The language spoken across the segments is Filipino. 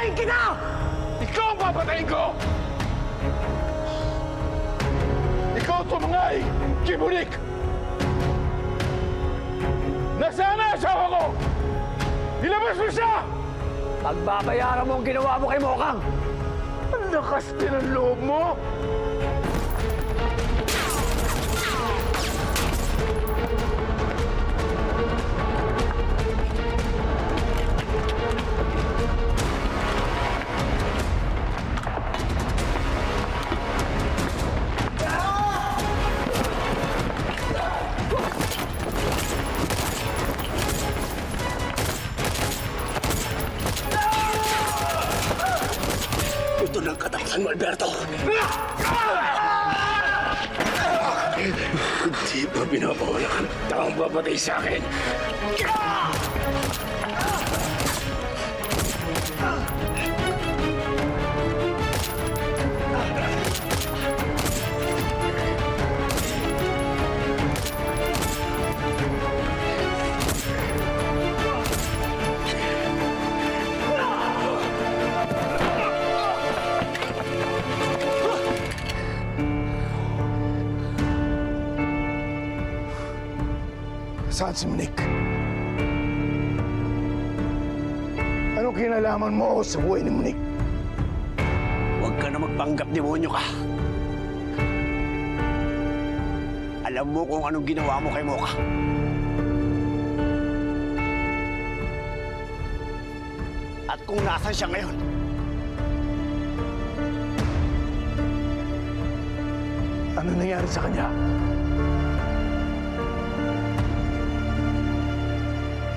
Papatayin kita! Ikaw ang papatayin ko! Ikaw tumangay, Kibunik! Nasaan na asawa ko? Ilabas mo siya! Pagbabayaran mo ang ginawa mo kay Mokang! Ang lakas din ang loob mo! Ito ng katapusan mo, Alberto! Hindi pa binabawala ka ng taong papatay sa akin. Saan si Monique? Anong kinalaman mo sa buhay ni Monique? Huwag ka na magpanggap, demonyo ka. Alam mo kung anong ginawa mo kay Moka. At kung nasan siya ngayon. Ano nangyari sa kanya?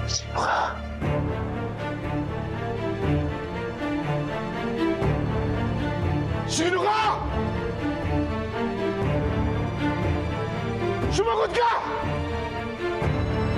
Sino ka? Sino ka? Sumagot ka!